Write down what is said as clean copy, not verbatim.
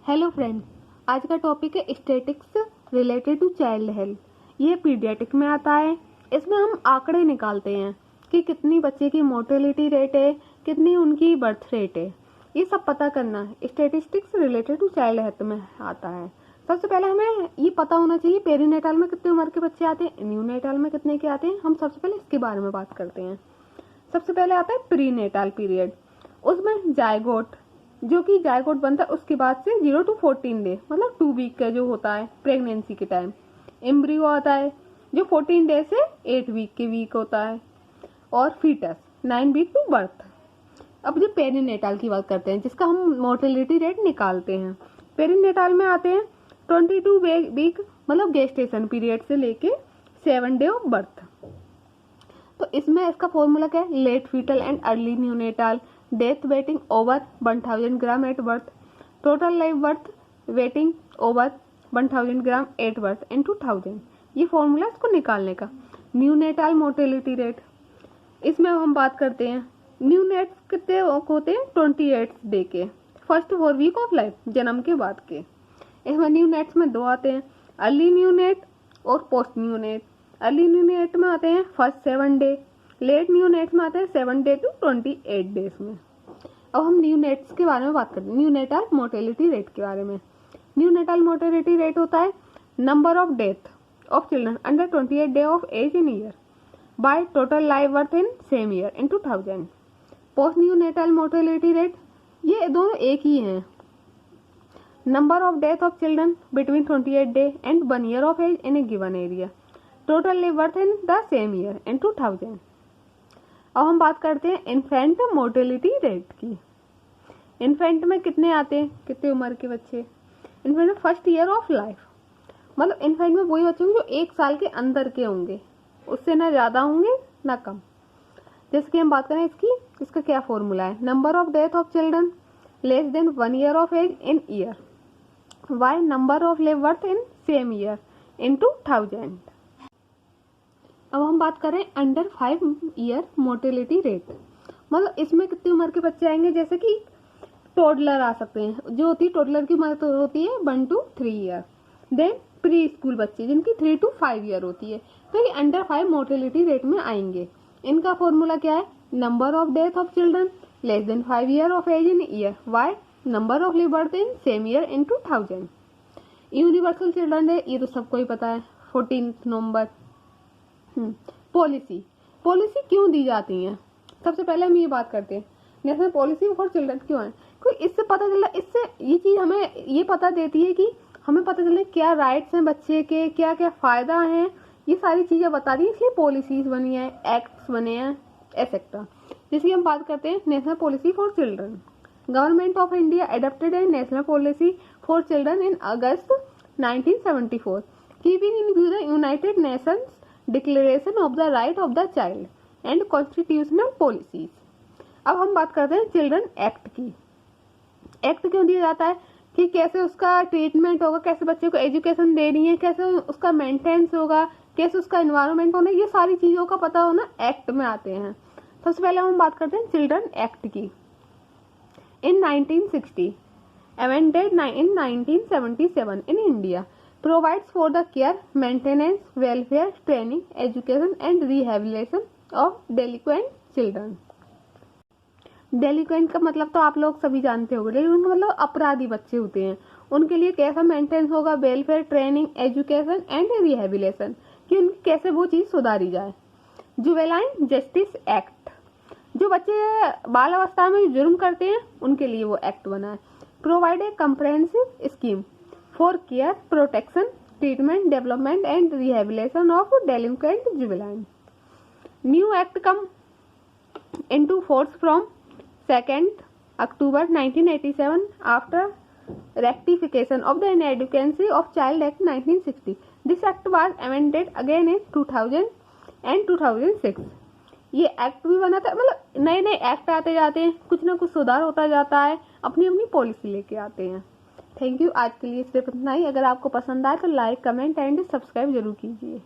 Hello friends, आज का topic है statistics related to child health. ये पीडियाट्रिक में आता है। इसमें हम आंकड़े निकालते हैं कि कितनी बच्चे की मोर्टेलिटी रेट है, कितनी उनकी बर्थ रेट है, ये सब पता करना है। Statistics related to child health में आता है। सबसे पहले हमें ये पता होना चाहिए पेरीनेटाल में कितने उम्र के बच्चे आते हैं, न्यूनेटाल में कितने के आते हैं। हम सबसे पहले इसके बारे में बात करते हैं। सबसे पहले आता है प्रीनेटाल पीरियड। उसमें जायगोट, जो कि जायगोट बनता है उसके बाद से 0 to 14 डे, मतलब 2 वीक का जो होता है प्रेगनेंसी के टाइम। एम्ब्रियो आता है जो 14 डे से 8 वीक के वीक होता है, और फीटस 9 वीक टू बर्थ। अब जो पेरीनेटाल की बात करते हैं, जिसका हम मोर्टेलिटी रेट निकालते हैं। पेरीनेटाल में आते हैं 22 वीक, मतलब गेस्टेशन पीरियड से लेके 7 डे ऑफ बर्थ। तो इसमें इसका फॉर्मूला क्या है? Late fetal and early neonatal death weighing over 1000 gram at birth, total live birth weighing over 1000 gram at birth in 2000। ये फॉर्मूला इसको निकालने का। न्यूनेटाल मोर्टेलिटी रेट, इसमें हम बात करते हैं न्यूनेट्स कितने होते हैं 28 डे के, फर्स्ट 4 वीक ऑफ लाइफ, जन्म के बाद के। इसमें न्यूनेट्स में 2 आते हैं, अर्ली न्यूनेट और पोस्ट न्यूनेट। अर्ली न्यूनेट में आते हैं फर्स्ट 7 डे, लेट न्यूनेट्स में आते हैं 7 डे टू 28 डेज में। अब हम न्यूनेट्स के बारे में बात करते हैं, न्यूनेटाल मोर्टेलिटी रेट के बारे में। न्यूनेटाल मोर्टेलिटी रेट होता है number of death of children under 28 day of age in year by total live birth in same year in 2000। Post neonatal mortality rate, ये दोनों एक ही हैं। Number of death of children between 28 day and 1 year of age in a given area, total live birth in the same year in 2000। अब हम बात करते हैं इन्फेंट मोर्टेलिटी रेट की। इन्फेंट में कितने आते हैं, कितने उम्र के बच्चे? इन्फेंट में फर्स्ट ईयर ऑफ लाइफ, मतलब इन्फेंट में वही बच्चे होंगे जो 1 साल के अंदर के होंगे, उससे ना ज्यादा होंगे ना कम। जैसे कि हम बात करें इसका क्या फॉर्मूला है? Number of death of children less than 1 year of age in year by number of live birth in same year in 2000। अब हम बात करें अंडर 5 ईयर मोर्टेलिटी रेट, मतलब इसमें कितनी उम्र के बच्चे आएंगे? जैसे कि टोडलर आ सकते हैं, जो होती है टोडलर की उम्र तो होती है 1 to 3 year. Then preschool बच्चे जिनकी 3 to 5 ईयर होती है, तो ये अंडर 5 मोर्टेलिटी रेट में आएंगे। इनका फॉर्मूला क्या है? Number of death of children less than 5 year of age in year by number of live birth in same year in 2000। Universal children day, ये तो सबको ही पता है, 14 नवंबर। पॉलिसी क्यों दी जाती है? सबसे पहले हम ये बात करते हैं नेशनल पॉलिसी फॉर चिल्ड्रन क्यों है। क्योंकि इससे पता चल रहा है, इससे ये चीज हमें ये पता देती है कि हमें पता चल रहा है क्या राइट्स हैं बच्चे के, क्या क्या फायदा है, ये सारी चीजें बता दी, इसलिए पॉलिसीज बनी है, एक्ट्स बने हैं, एक्सेट्रा। जैसे हम बात करते हैं national policy for children. Government of India adopted A national policy for children in August 1974, keeping in view the United Nations declaration of the right of the child and constitutional policies. अब हम बात करते हैं children act की। Act क्यों दिया जाता है? कि कैसे उसका ट्रीटमेंट होगा, कैसे बच्चे को एजुकेशन देनी है, कैसे उसका मेंटेनेंस होगा, कैसे उसका एनवायरनमेंट होना, ये सारी चीजों का पता होना एक्ट में आते हैं। सबसे पहले हम बात करते हैं चिल्ड्रन एक्ट की। इन 1960 amended in 1977 in India provides for the care, maintenance, welfare, training, education and rehabilitation of delinquent children। Delinquent का मतलब तो आप लोग सभी जानते होंगे, डेलिक्वेंट का मतलब अपराधी बच्चे होते हैं, उनके लिए कैसा मेंटेनेंस होगा, welfare, training, education and rehabilitation, कि उनकी कैसे वो चीज सुधारी जाए। जुवेनाइल जस्टिस एक्ट, जो बच्चे बाल अवस्था में जुर्म करते हैं उनके लिए वो एक्ट बना है। Provide a comprehensive scheme for care, protection, treatment, development and rehabilitation of delinquent juvenile. New act come into force from 2nd October 1987 after rectification of the Inadequacy of Child Act 1960. This act was amended again in 2000 and 2006. ये act भी बना था, मतलब नए नए act आते जाते हैं, कुछ ना कुछ सुधार होता जाता है, अपनी अपनी पॉलिसी लेके आते हैं। Thank you. आज के लिए सिर्फ इतना ही। अगर आपको पसंद आए तो लाइक, कमेंट एंड सब्सक्राइब जरूर कीजिए।